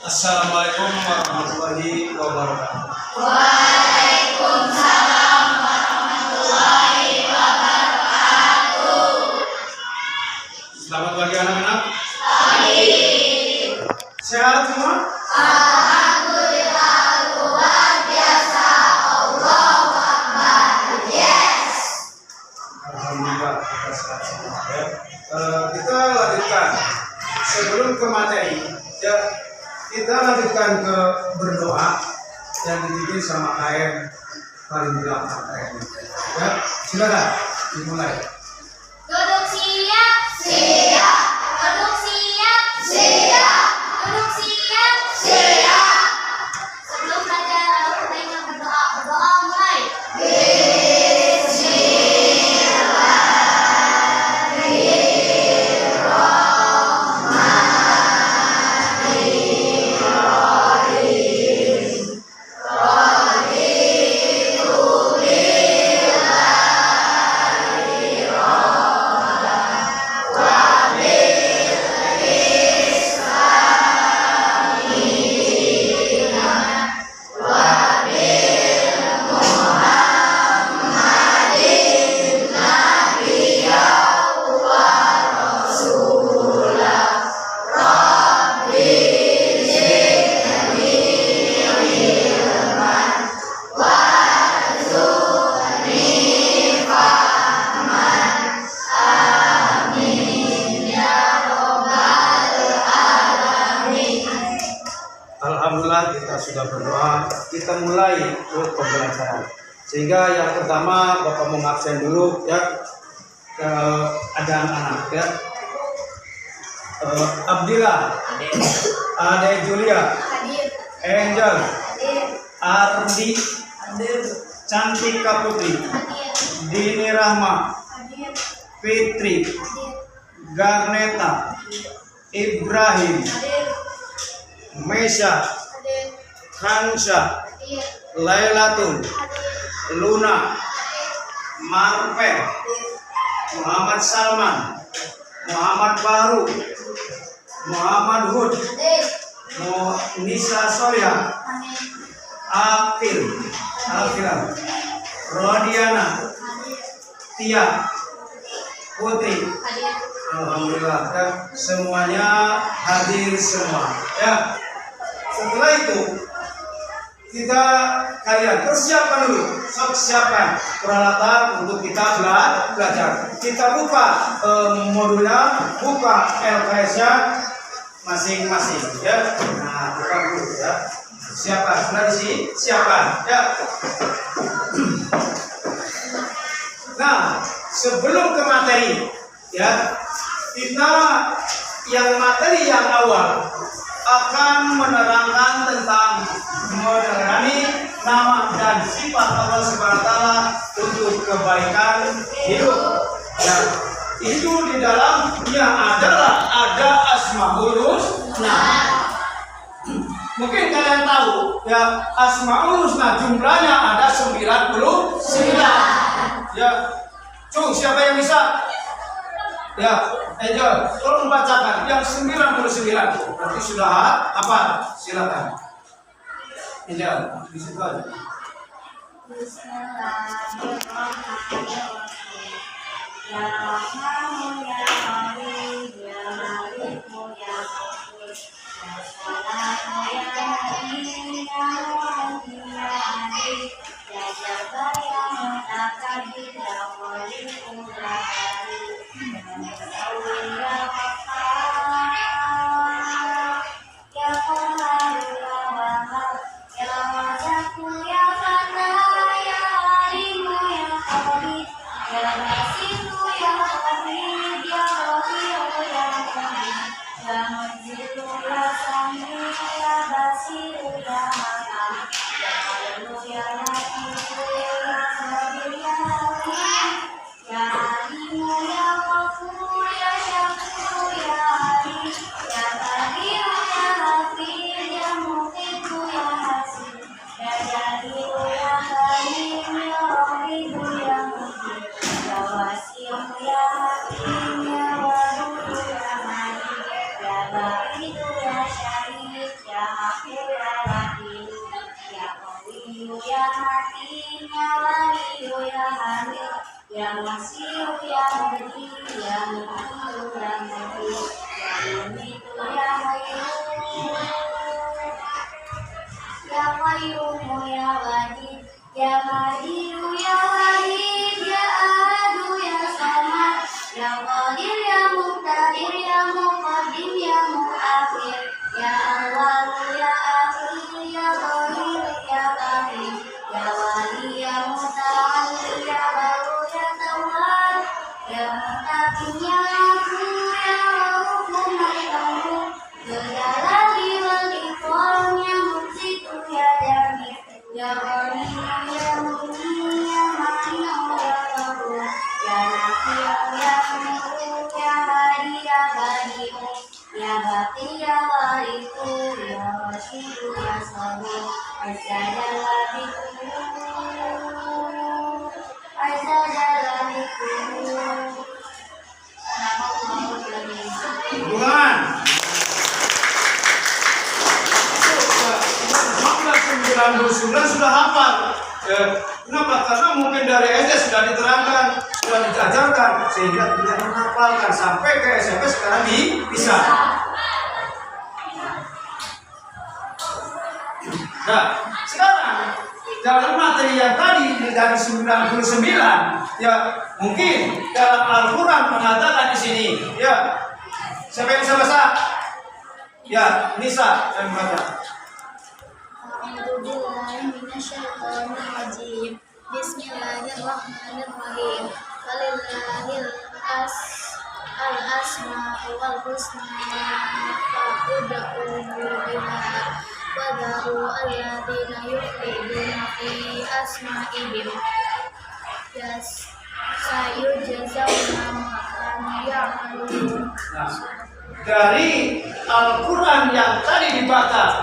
Assalamualaikum warahmatullahi wabarakatuh. Waalaikumsalam warahmatullahi wabarakatuh. Selamat pagi anak-anak. Pagi. Sehat semua? Alhamdulillah luar biasa. Allahu Akbar. Yes. Alhamdulillah kita sehat semua ya. Kita lanjutkan sebelum ke materi ya, kita lanjutkan ke berdoa yang dipimpin sama KM paling belakang KM ya. Silakan dimulai. Duduk siap. Siap. Duduk siap. Siap. Duduk siap. Siap. Sebelum belajar kita ingat berdoa. Berdoa mulai. Alhamdulillah kita sudah berdoa, kita mulai ke pembelajaran. Sehingga yang pertama Bapak mau ngabsen dulu ya, ada anak-anak ya. Abdillah, Ade Julia, Angel, Ardi, Cantika Putri, Dini Rahma, Fitri, Garneta, Ibrahim, Mesya, Kansha, Lailatul, Luna, Marvel, Muhammad Salman, Muhammad Baru, Muhammad Hud, Nisa Solia, Akil, Rodiana, Tia, Putri. Alhamdulillah ya, semuanya hadir semua ya. Setelah itu kita kalian persiapkan dulu, siapkan peralatan untuk kita belajar. Kita buka modulnya, buka LKS-nya masing-masing ya. Nah, buka dulu ya. Siapkan, sudah di sini, siapkan ya. Nah, sebelum ke materi ya, kita yang materi yang awal akan menerangkan tentang menerangani nama dan sifat Allah Subhanahu wa taala untuk kebaikan hidup. Nah, itu di dalamnya ada Asmaul Husna. Mungkin kalian tahu ya, Asmaul Husna jumlahnya ada 99. Ya, coba siapa yang bisa? Ya, Angel, tolong bacakan yang 99. Berarti sudah apa? Silakan. Angel, di situ aja. Bismillahirrahmanirrahim. Ya Rahman ya Rahim ya Malik ya Qadir ya Salam ya Mu'min ya Mu'min ya Ali ya Jabbar ya Mutakabbir ya Khaliqul Bahari ya Musawwir ya Ghaffar ya Qahhar ya Wahhab ya Razaqu ya Fattah ya Alimu ya Khabir ya Basitu ya Hamid ya Rafi'u Qayyum ya Wajid ya Majid ya Wahid ya Ahad ya Samad ya Qadir ya Muqtadir ya Muqaddim ya Muakhir ya Awwal ya Akhir ya Zahir ya Batin ya Wali ya Muta'alli ya Baru ya Tawwab ya Muttaqin ya Afu ya Rauf Mu'min ya Jalali wal Ikram ya Muqsitu ya Jamil ya Ghani ya Mughni ya Mani ya Ghafur ya Nafi ya Mu'min ya Hadi ya Badi'u ya Baqi ya Warithu ya Rashidu ya Sabur Azza Jalla Azza Jalla Bukan. 99 sudah hafal. Kenapa? Karena mungkin dari SD sudah diterangkan, sudah diajarkan, sehingga tidak menghafalkan sampai ke SMP sekarang bisa. Nah, sekarang dalam materi yang tadi dari 99, ya mungkin dalam Al-Quran mengatakan di sini, ya siapa yang bisa baca? Ya, Nisa yang baca. Bismillahirrahmanirrahim. Walillahil asmaul husna fa'ud'uhu biha wa dharu alladziina yulhiduna fi asma'ihim sayujzawna ma kanu ya'malun. Dari Al-Quran yang tadi dibaca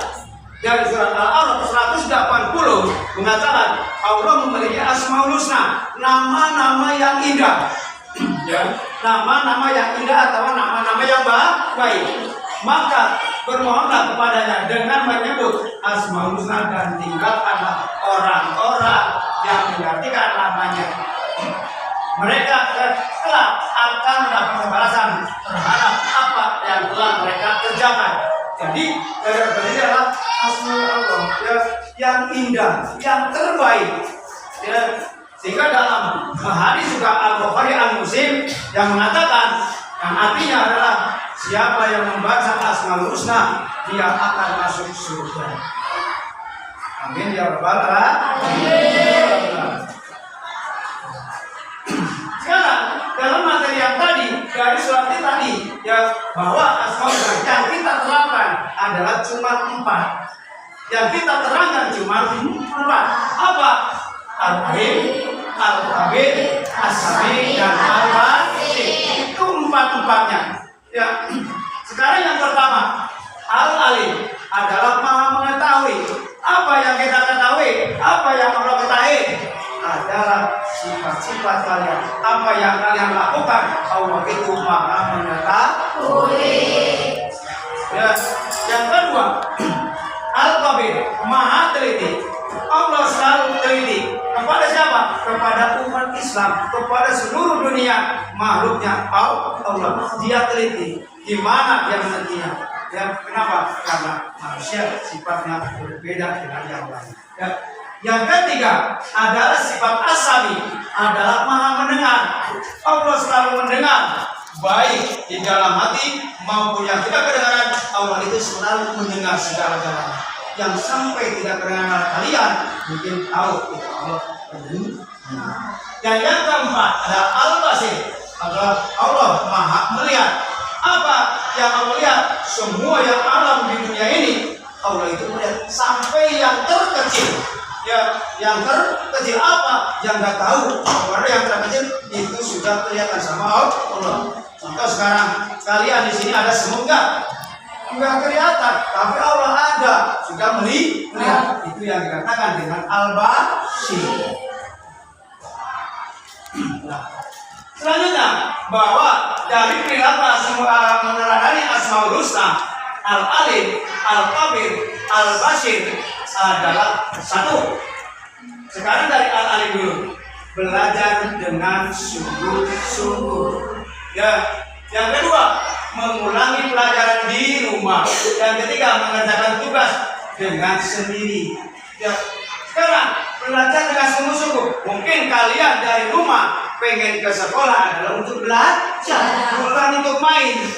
dari surat Al-A'raf 180 mengatakan Allah memiliki Asmaul Husna, nama-nama yang indah, ya, nama-nama yang indah atau nama-nama yang baik. Maka bermohonlah kepadanya dengan menyebut Asmaul Husna dan tinggalkanlah orang-orang yang mengartikan namanya. Mereka kelak akan mendapat balasan terhadap apa yang telah mereka kerjakan. Jadi ini adalah Asmaul Allah, ya, yang indah, yang terbaik, ya. Sehingga dalam hadis juga Al-Bukhari Al-Muslim yang mengatakan, yang artinya adalah siapa yang membaca Asmaul Husna dia akan masuk surga. Amin ya rabbal alamin. Sekarang dalam materi yang tadi dari surat ini tadi, ya, bahwa Asmaul Husna yang kita terapkan adalah cuma 4. Yang kita terangkan cuma 4. Apa? Al-Alim, Al-Kabir, As-Sami, dan Al-Basir. Itu 4-4-nya. Ya. Sekarang yang pertama, Al-Alim adalah Maha mengetahui. Apa yang kita ketahui? Apa yang Allah ketahui? Adalah sifat-sifat kalian. Apa yang kalian lakukan? Allah itu Maha mengetahui. Ya. Yang kedua, Al-Kabir, Maha teliti. Allah selalu teliti. Kepada siapa? Kepada umat Islam, kepada seluruh dunia makhluknya Allah. Dia teliti. Gimana dia menelitinya? Ya, kenapa? Karena manusia sifatnya berbeda dengan yang lain. Ya. Yang ketiga adalah sifat As-Sami, adalah Maha mendengar. Allah selalu mendengar, baik di dalam hati maupun yang tidak kedengaran. Allah itu selalu mendengar segala-galanya. Yang sampai tidak kedengaran kalian mungkin tahu itu Allah mendengar. Dan yang keempat adalah Al-Basir, adalah Allah Maha melihat. Apa yang Allah lihat? Semua yang alam di dunia ini Allah itu melihat sampai yang terkecil. Ya, yang terkecil apa? Yang nggak tahu. Karena yang terkecil itu sudah kelihatan sama Allah. Contoh sekarang kalian di sini ada semut nggak kelihatan, tapi Allah ada, sudah melihat. Itu yang dikatakan dengan Al-Basir. Nah, selanjutnya bahwa dari perilaku semua meneladani Asmaul Husna, Al-Alim, Al-Kabir, Al-Basir adalah satu. Sekarang dari Al-Alim dulu, belajar dengan sungguh-sungguh. Ya, yang kedua, mengulangi pelajaran di rumah. Yang ketiga, mengerjakan tugas dengan sendiri. Ya, sekarang belajar dengan sungguh-sungguh. Mungkin kalian dari rumah pengen ke sekolah adalah untuk belajar, bukan untuk main.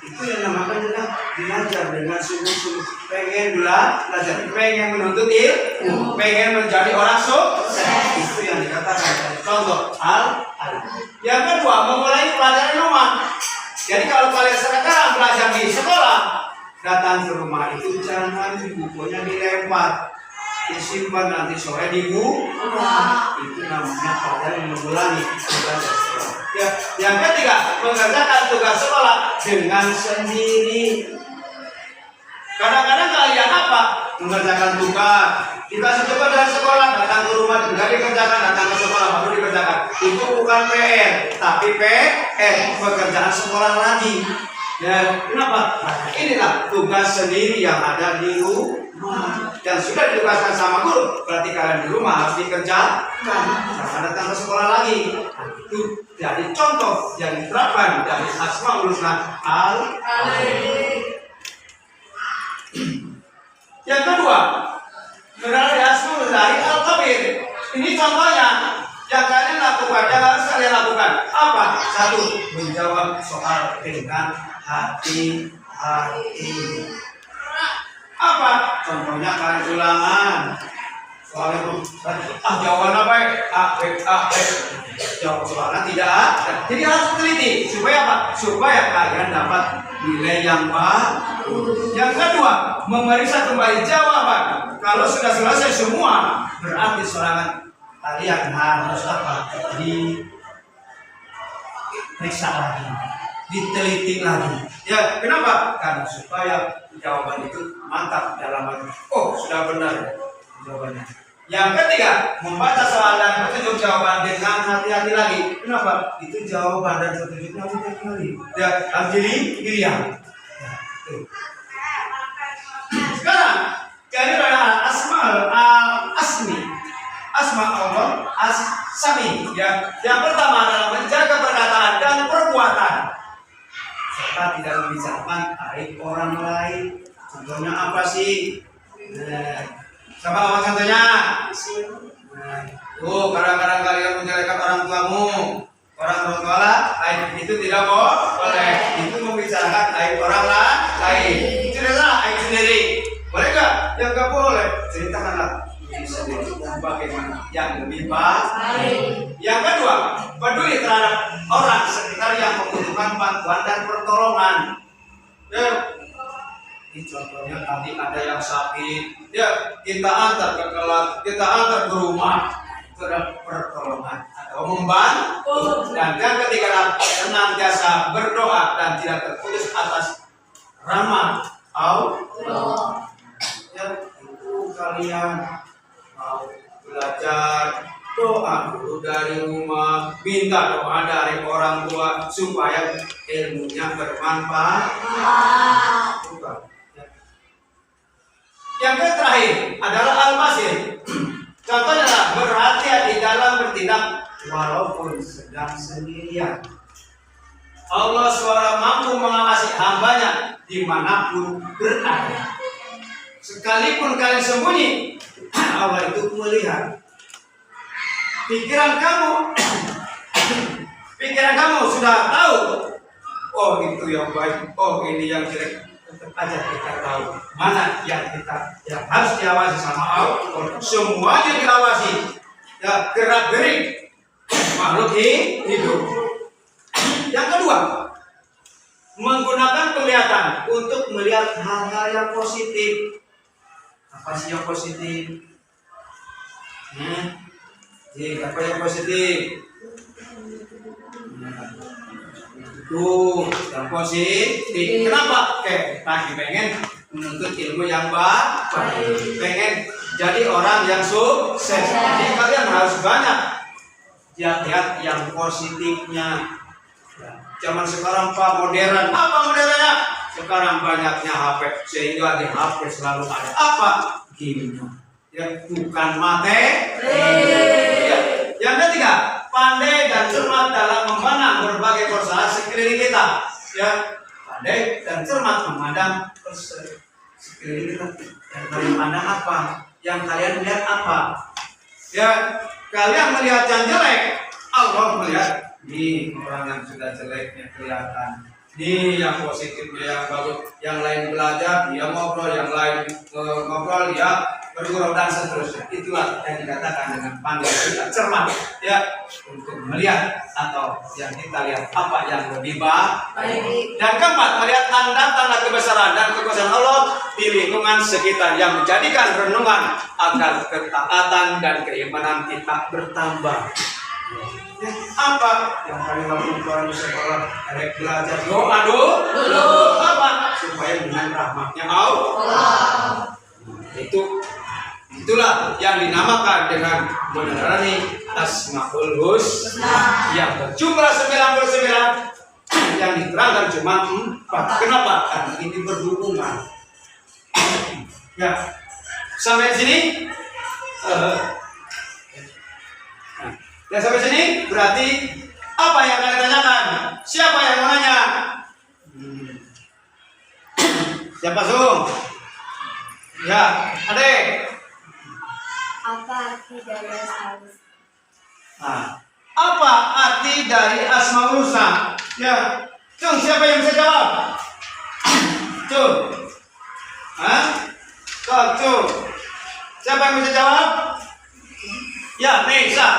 Itu yang namakan adalah belajar dengan sungguh-sungguh. Pengen belajar, pengen menuntut ilmu, pengen menjadi orang sukses. Itu yang dikatakan. Contoh yang kedua, memulai pelajaran rumah. Jadi kalau kalian sekarang belajar di sekolah, datang ke rumah itu jangan bukunya dilempar, disimpan nanti sore di rumah. Itu namanya pelajaran mengulangi tugas sekolah. Ya, yang ketiga, mengerjakan tugas sekolah dengan sendiri. Kadang-kadang kalian apa? Mengerjakan tugas. Dikasih tugas dari sekolah, datang ke rumah juga dikerjakan, datang ke sekolah baru dikerjakan. Itu bukan PR, tapi pekerjaan sekolah lagi. Ya, kenapa? Nah, inilah tugas sendiri yang ada di rumah. Dan sudah ditugaskan sama guru, berarti kalian di rumah harus dikerjakan. Jangan datang ke sekolah lagi. Nah, itu jadi contoh yang diterapkan dari Asmaul Husna Yang kedua, dari Asmaul dari Al-Kabir. Ini contohnya yang kalian lakukan, yang harus kalian lakukan. Apa? Satu, menjawab soal dengan hati-hati. Apa? Contohnya kalian ulangan. Soalnya jawaban apa? Jawab soalnya tidak ada. Jadi harus teliti. Supaya apa? Supaya kalian dapat nilai yang bagus. Yang kedua, memeriksa kembali jawaban. Kalau sudah selesai semua, berarti soalan kalian harus apa? Diperiksa lagi, diteliti lagi. Ya, kenapa? Karena supaya jawaban itu mantap dalam hati. Oh, sudah benar jawabannya. Yang ketiga, membaca soal dan petunjuk jawaban dengan hati-hati lagi. Kenapa? Itu jawaban dan petunjuknya hati-hati lagi. Ya, pilihan. Sekarang, jadi adalah Asma Allah As-Sami. Ya, yang pertama adalah menjaga perkataan dan perbuatan, serta tidak membicarakan aib orang lain. Contohnya apa sih? Coba apa contohnya? Kadang-kadang kalian menjelekan orang tuamu, orang tua lah, aib itu tidak boleh. Itu membicarakan aib orang lain. Itu adalah aib sendiri. Boleh nggak? Yang nggak boleh. Ceritakanlah sendiri bagaimana yang lebih baik. Yang kedua, peduli terhadap orang sekitar yang membutuhkan bantuan dan pertolongan. Ya. Ini contohnya tadi ada yang sakit, ya kita antar ke kelas, kita antar ke rumah, itu adalah pertolongan atau membantu. Dan yang ketiga, senantiasa berdoa dan tidak terputus atas rahmat Allah. Ya, itu kalian mau belajar doa dulu dari rumah, minta doa dari orang tua supaya ilmunya bermanfaat. Yang terakhir adalah al-masir. Contohnya adalah berhati-hati dalam bertindak walaupun sedang sendirian. Allah SWT mampu mengawasi hambanya dimanapun berada. Sekalipun kalian sembunyi, Allah itu melihat. Pikiran kamu sudah tahu. Oh, itu yang baik. Oh, ini yang jelek. Tetap aja kita tahu mana yang harus diawasi sama Allah. Semuanya diawasi. Ya, gerak-gerik makhluk hidup. Yang kedua, menggunakan penglihatan untuk melihat hal-hal yang positif. Apa sih yang positif? Apa yang positif? Yang positif. Kenapa? Lagi pengen menuntut ilmu yang baik, pengen jadi orang yang sukses. Jadi kalian harus banyak lihat yang positifnya. Zaman sekarang Pak modern. Apa modernnya? Sekarang banyaknya HP, sehingga di HP selalu ada apa? Game-nya. Ya, bukan materi. Ya. Yang ketiga, pandai dan cermat dalam memandang berbagai persoalan sekeliling kita. Ya, pandai dan cermat memandang sekeliling kita. Dan memandang apa? yang kalian lihat apa? Ya, kalian melihat yang jelek, Allah melihat ini orang yang sudah jeleknya kelihatan. Ini yang positifnya yang bagus, yang lain belajar, dia ngobrol, yang lain ngobrol, dia bergurau dan seterusnya. Itulah yang dikatakan dengan pandai kita cermat, ya, untuk melihat atau yang kita lihat apa yang lebih baik. Dan keempat, melihat tanda-tanda kebesaran dan kekuasaan Allah di lingkungan sekitar yang menjadikan renungan agar ketaatan dan keimanan kita bertambah. Ya, apa yang kami lakukan di sekolah? Ada belajar doa dulu apa supaya dengan rahmatnya Allah. Itulah yang dinamakan dengan menerani Asmaul Husna yang berjumlah 99 yang diterangkan cuma 4. Kenapa? Karena ini berhubungan. Ya, sampai sini. Ya, sampai sini berarti apa yang kalian tanyakan? Siapa yang mau nanya? Siapa Sung? Ya, Adek. Apa arti dari Asmaul Husna? Apa arti dari Asmaul Husna? Ya, Cung, siapa yang bisa jawab? Cung. Cung. Siapa yang bisa jawab? Ya, Nesa.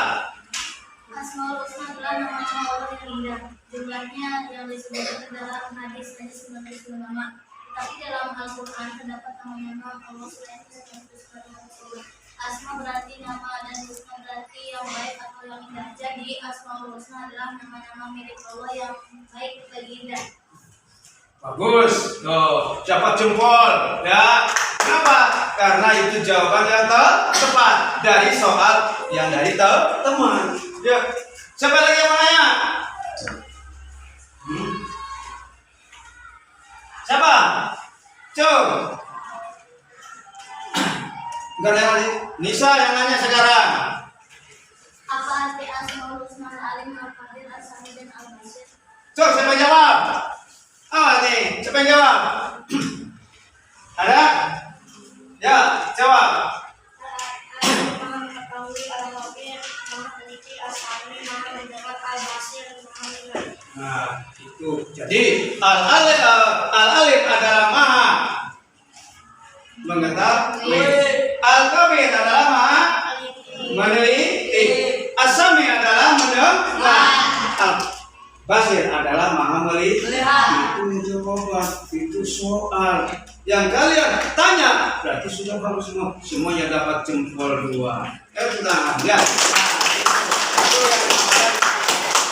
Asmaul Husna adalah nama-nama Allah yang indah. Jumlahnya yang disebutkan dalam hadis 99 nama. Tapi dalam Al-Quran terdapat nama-nama Allah selain tersebut. Asma berarti nama dan husna berarti yang baik atau yang indah. Jadi Asmaul Husna adalah nama-nama milik Allah yang baik dan indah. Bagus. Tuh, cepat jempol. Ya. Kenapa? Karena itu jawaban yang tepat dari soal yang dari teman. Ya. Siapa lagi yang mau nanya? Siapa? Cung. Enggak ada lagi. Nisa yang nanya sekarang. Apa arti Asmaul Husna Al-Alim Al-Qadir As-Sami dan Al-Basir? Cung, siapa yang jawab? Nih, siapa yang jawab? Ada? Ya, jawab. Maha mengetahui Al-Qadir, Maha teliti As-Sami, Maha mendengar Al-Basir, Maha melihat. Nah, itu. Jadi Al-Alim adalah Maha mengetahui. Al-Khabir adalah Maha meneliti. As-Sami adalah mendengar. Al-Basir adalah Maha melihat. Itu jawaban, itu soal yang kalian tanya. Berarti sudah bagus semua. Semuanya dapat jempol 2. Tangan, ya.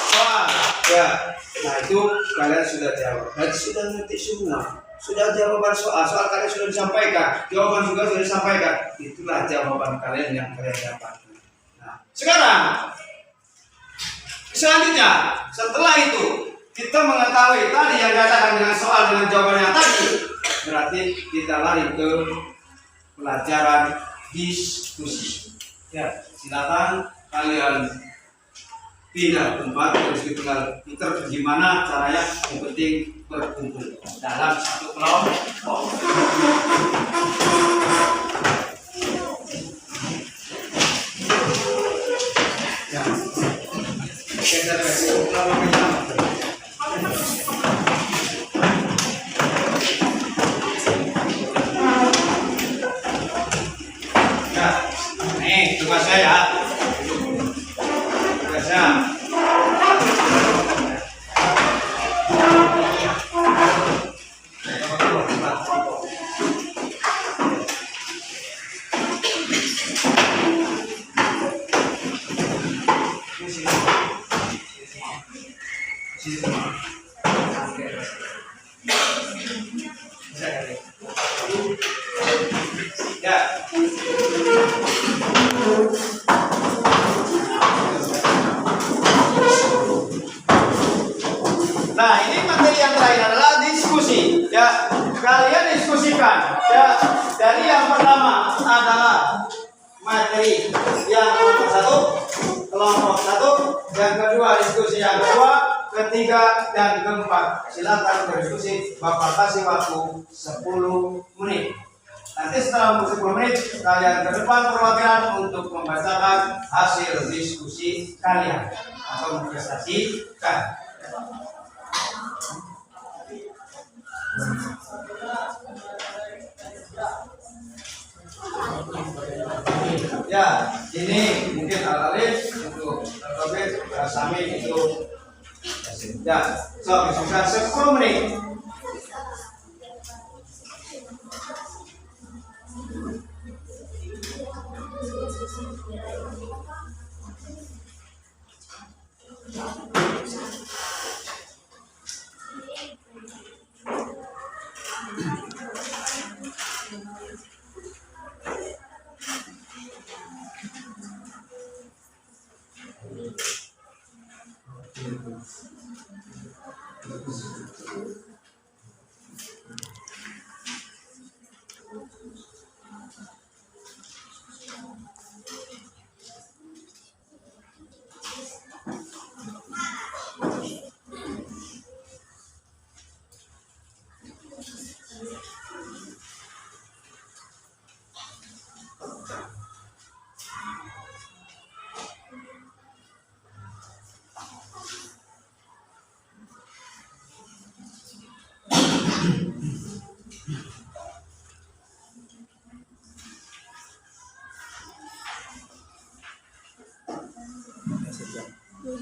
Soal, ya. Nah, itu kalian sudah jawab. Berarti sudah ngerti semua. Sudah jawaban soal kalian sudah disampaikan. Jawaban juga sudah disampaikan. Itulah jawaban kalian yang kalian dapatkan. Nah, selanjutnya, setelah itu kita mengetahui tadi yang dikatakan dengan soal dengan jawabannya tadi, berarti kita lari ke pelajaran diskusi. Ya, silakan kalian pindah tempat terus kita gimana caranya, yang penting berkumpul dalam satu kelompok. Ya. Kita nih tugas saya. Tugasnya. Ya. Nah, ini materi yang terakhir adalah diskusi. Ya, kalian diskusikan. Ya, dari yang pertama adalah materi yang nomor 1, kelompok 1, yang kedua diskusi yang kedua, ketiga dan keempat. Silakan berdiskusi. Bapak kasih waktu 10 menit. setelah musik 10 menit kalian ke depan perwakilan untuk membacakan hasil diskusi kalian atau mempresentasikan. Ya, ini mungkin Al-Alif untuk Al-Tobit, Sami itu ya, so diskusikan 10 menit.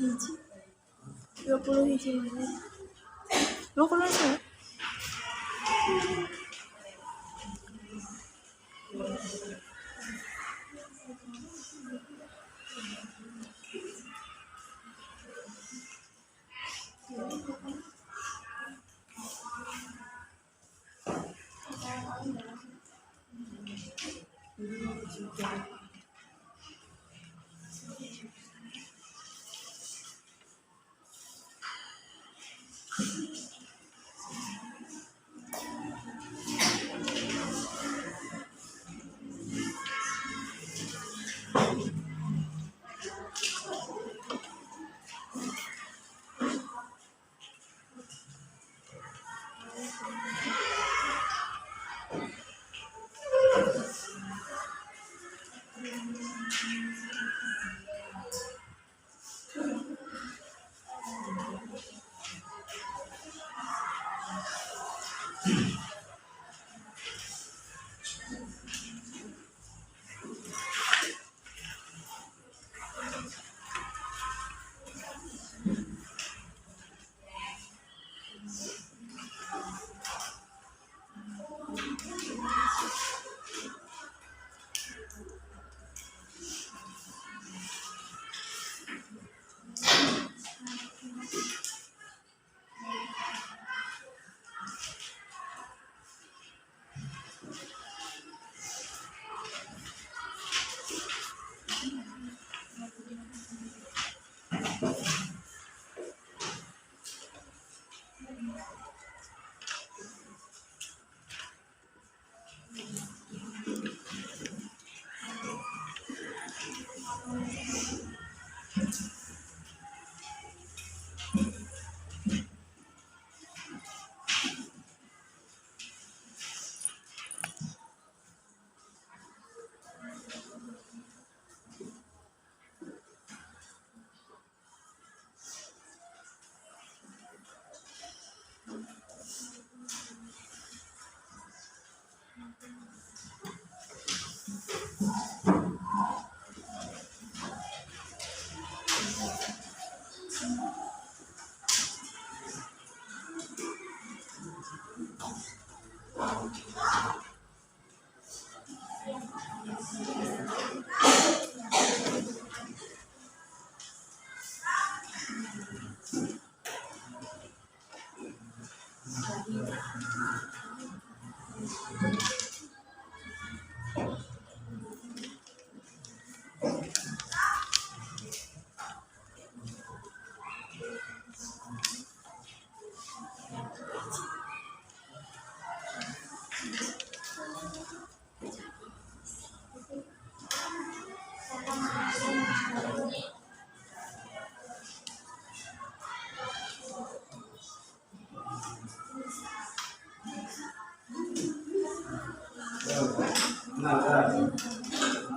hiji 20 hiji menit lo kelas ya.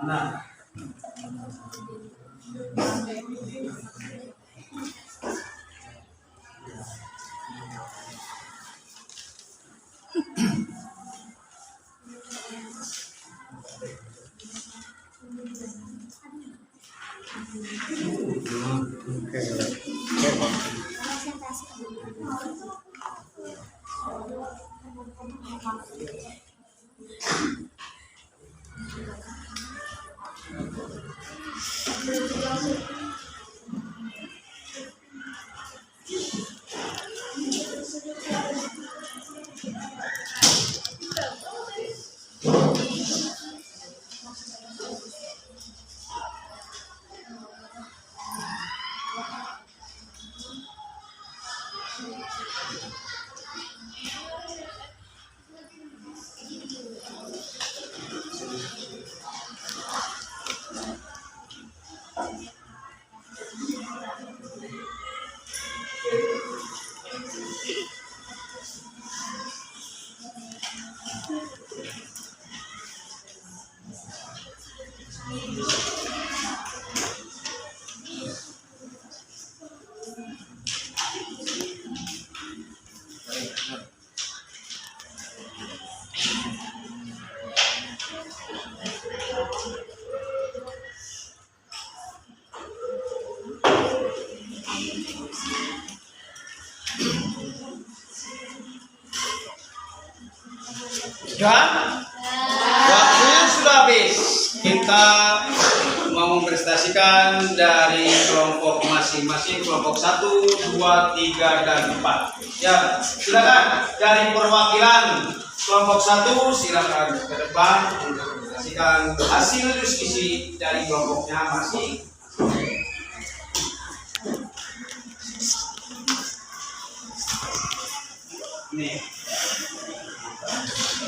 Nah. Sudah? Waktunya sudah habis. Kita mau mempresentasikan dari kelompok masing-masing, kelompok 1, 2, 3, dan 4. Ya, silakan dari perwakilan kelompok 1 silakan ke depan untuk mempresentasikan hasil diskusi dari kelompoknya masing. Nih.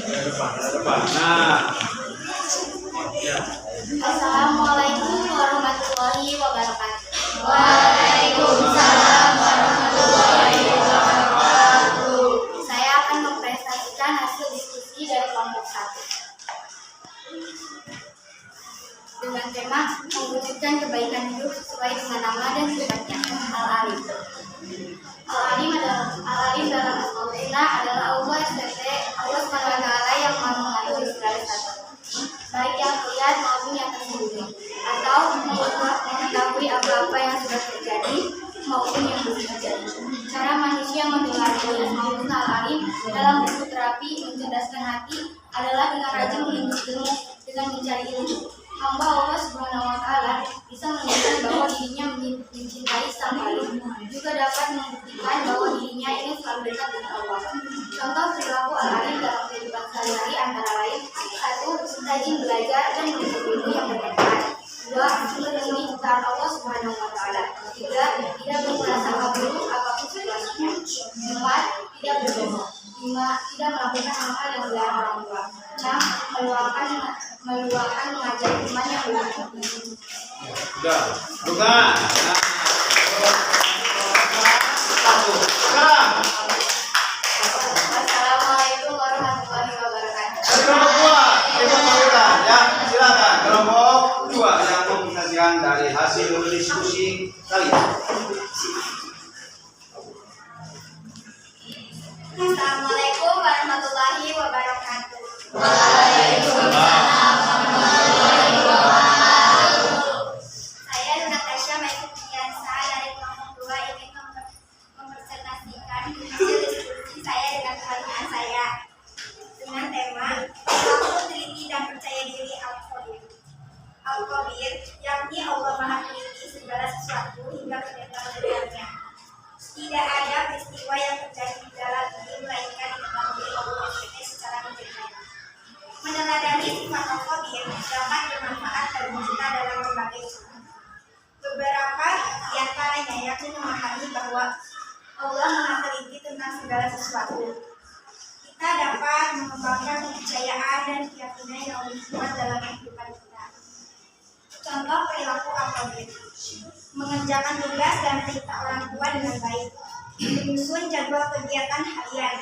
Depan. Nah. Ya. Assalamualaikum warahmatullahi wabarakatuh. Waalaikumsalam warahmatullahi wabarakatuh. Saya akan mempresentasikan hasil diskusi dari kelompok 1 dengan tema mewujudkan kebaikan hidup sesuai dengan nama dan sifatnya. Al-Alim. Al-Alim dalam Al-Quran adalah Allah SWT yang maha mengetahui segala sesuatu, baik yang terlihat maupun yang tersembunyi, atau mengetahui apa-apa yang sudah terjadi maupun yang belum terjadi. Cara manusia mendengar Allah maupun Al-Alim dalam bentuk terapi mencerdaskan hati adalah dengan rajin menuntut ilmu, dengan mencari ilmu. Hamba Allah Subhanahu wa Ta'ala bisa menunjukkan bahwa dirinya mencintai sang Alim, juga dapat membuktikan bahwa dirinya ingin selalu dekat dengan Allah. Contoh perilaku Al-Alim dalam kehidupan sehari-hari antara lain: 1. Rajin belajar dan menuntut ilmu yang bermanfaat. 2. Memenuhi ciptaan Allah Subhanahu wa Ta'ala. 3. Tidak berprasangka buruk apapun situasinya. 4. Tidak berbohong. 5. Tidak melakukan hal-hal yang dilarang orang tua. 6. Meluangkan mengajari teman yang belum. Sudah, bukan. Assalamualaikum warahmatullahi wabarakatuh. Kelompok 2, ya, silakan. Kelompok 2 yang mempresentasikan dari hasil diskusi kalian. Assalamualaikum warahmatullahi wabarakatuh. Waalaikumsalam. Saya Natasha Maikiansa dari kelompok 2 ingin mempresentasikan hasil diskusi saya dengan pertanyaan saya dengan tema aku teliti dan percaya diri Al-Khabir, yakni Allah Maha Teliti segala sesuatu hingga kedetail-detailnya. Tidak ada peristiwa yang terjadi di dalam ini melainkan diketahui Allah secara mendalam. Meneladani sifat Al-Khabir dapat bermanfaat bagi kita dalam berbagai cara. Beberapa di antaranya yakni memahami bahwa Allah Maha Teliti tentang segala sesuatu. Kita dapat mengembangkan kepercayaan dan keyakinan yang lebih kuat dalam kehidupan kita. Contoh perilaku Al-Khabir: mengerjakan tugas dan perintah orang tua dengan baik, menyusun jadwal kegiatan harian,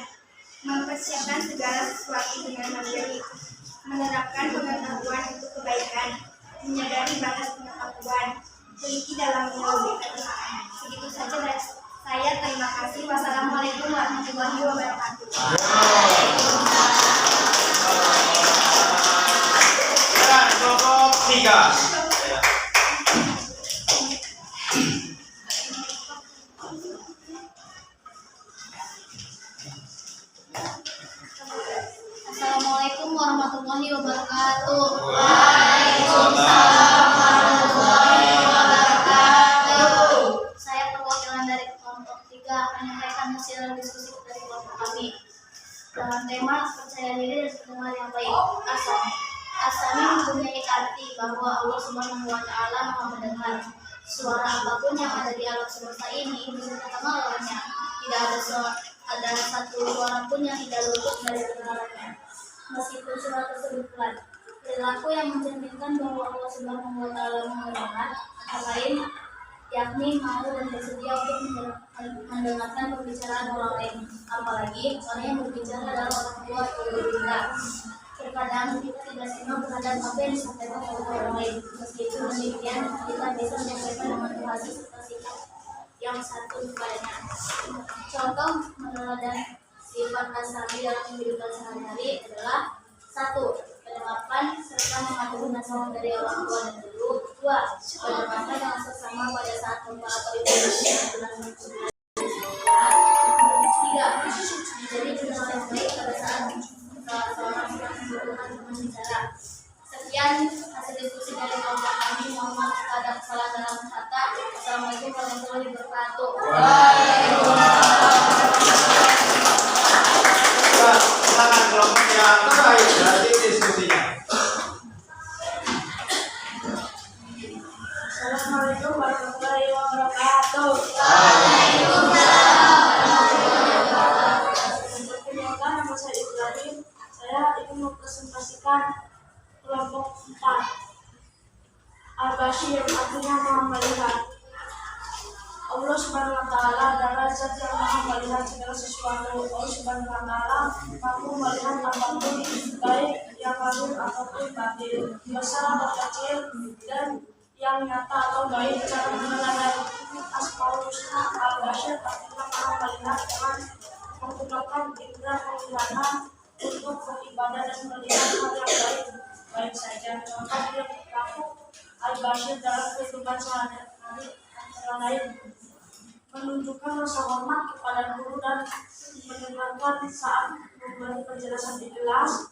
mempersiapkan segala sesuatu dengan mandiri, menerapkan pengetahuan untuk kebaikan, menyadari batas pengetahuan, teliti dalam mewujudkan kebenaran. Begitu saja dari saya. Terima kasih. Wassalamualaikum warahmatullahi wabarakatuh. Dan kelompok 3. Assalamualaikum warahmatullahi wabarakatuh. Saya perwakilan dari kelompok 3 menyampaikan hasil diskusi dari kelompok kami dalam tema percaya diri dan pendengar yang baik. Asami mempunyai arti bahwa Allah Subhanahu wa Ta'ala Maha mendengar. Suara apapun yang ada di alam semesta ini bisa terdengar olehnya. Tidak ada satu suara pun yang tidak luput dari kebenarannya. Meskipun suara tersebut pelan, perilaku yang mencerminkan bahwa Allah Subhanahu wa Ta'ala Maha mendengar antara lain yakni mau dan bersedia untuk mendengarkan pembicaraan orang lain, apalagi orang yang berbicara adalah orang tua atau guru kita. Terkadang kita tidak simak terhadap apa yang disampaikan oleh orang lain. Meskipun demikian, kita bisa menyampaikan dengan bahasa serta sikap yang satu kepadanya. Contoh meneladani sifat asami dalam kehidupan sehari-hari adalah 1. Penerapan serta mematuhi nasihat dari orang tua dan guru. 2. Penerapan yang sesama pada saat membuat atau ibadah dengan benar. 3. Menjadi pendengar yang baik pada saat seorang membutuhkan teman bicara. Sekian hasil diskusi dari kelompok kami. Mohon maaf kepada kesalahan dalam kata. Assalamualaikum warahmatullahi wabarakatuh. Silakan kelompok yang terakhir dari diskusinya. Assalamualaikum warahmatullahi wabarakatuh. Perkenalkan, nama saya Ibrahim. Saya ingin mempresentasikan kelompok 4. Al-Bashir artinya Maha melihat. Allah Subhanahu wa Ta'ala adalah zat yang Maha melihat segala sesuatu. Allah Subhanahu wa Ta'ala mampu melihat apapun, baik yang baru ataupun batin, besar atau kecil, dan yang nyata atau baik. Cara mengenal Asmaul Husna Al-Bashir artinya Maha melihat dengan menggunakan indera penglihatan untuk beribadah dan melihat hal yang baik saja. Contoh yang berlaku Al-Bashir dalam kehidupan sehari-hari antara lain menunjukkan rasa hormat kepada guru dan mendengarkan saat memberi penjelasan di kelas,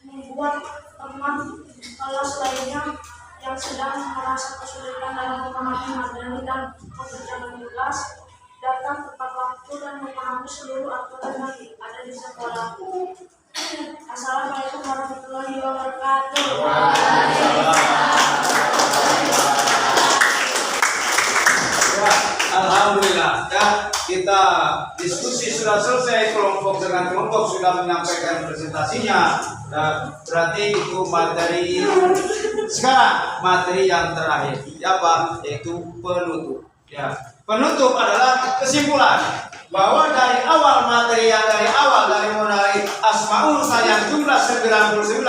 membuat teman kelas lainnya yang sedang merasa kesulitan dalam memahami materi dan mengerjakan tugas datang tepat waktu dan memahami seluruh aturan yang ada di sekolah. Assalamualaikum warahmatullahi wabarakatuh. Alhamdulillah, ya, kita diskusi sudah selesai, kelompok dengan kelompok sudah menyampaikan presentasinya. Berarti itu materi sekarang, materi yang terakhir, apa? Yaitu penutup. Ya, penutup adalah kesimpulan bahwa dari awal materi yang dari mulai Asmaul Husna yang jumlah 99.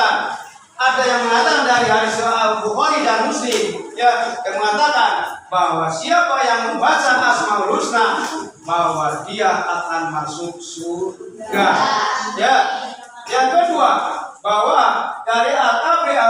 Ada yang mengatakan dari hadis Al-Bukhari dan Muslim, ya, yang mengatakan bahwa siapa yang membaca Asmaul Husna bahwa dia akan masuk surga. Ya. Yang kedua, bahwa dari Al-Kabir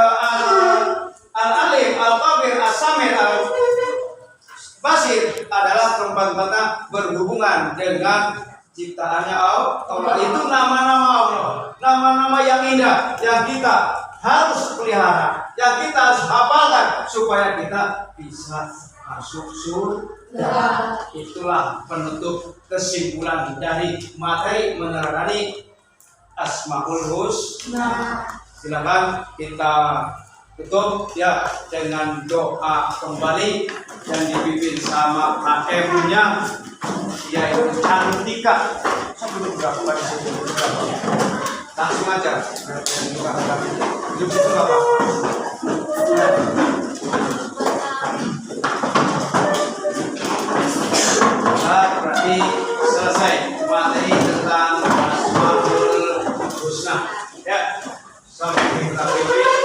Al-Alim Al-Kabir As-Samir Al-Basir adalah tempat-tempatnya berhubungan dengan ciptaannya Allah. Itu nama-nama Allah, nama-nama yang indah yang kita harus pelihara, yang kita harus hafalkan supaya kita bisa masuk surga. Itulah penutup kesimpulan dari materi meneladani Asmaul Husna. Silakan kita tutup ya dengan doa kembali yang dipimpin sama HM-nya, yaitu Cantika. Sebelum berapa di situ? Langsung aja. Hidup itu nggak apa-apa. Berarti selesai materi tentang Asmaul Husna. Ya, sampai jumpa.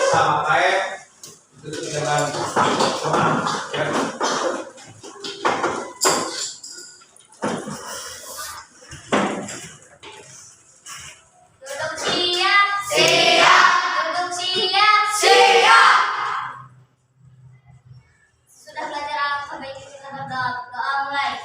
sama kayak tutup dengan doa. Ya. Duduk siap. Siap. Duduk siap. Siap. Sudah belajar Al-Fatihah, kita berdoa. Doa mulai.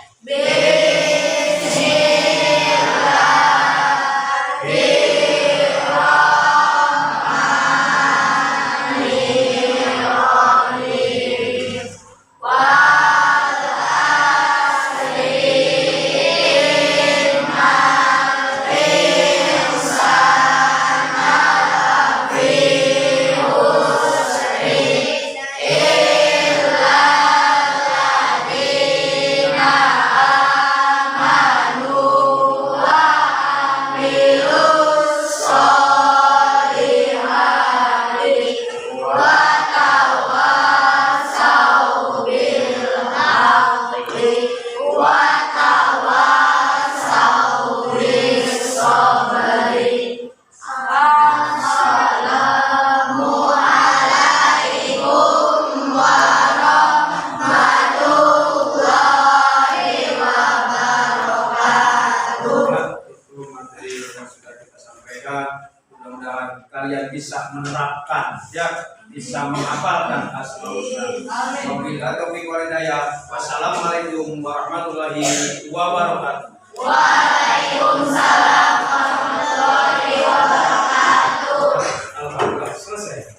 Itu materi yang sudah kita sampaikan. Mudah-mudahan kalian bisa menerapkan, ya, bisa menghafalkan Asmaul Husna. Wabillahi taufiq wal hidayah. Wassalamualaikum warahmatullahi wabarakatuh. Waalaikumsalam warahmatullahi wabarakatuh. Alhamdulillah selesai.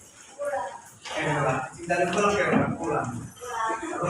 Kita pulang.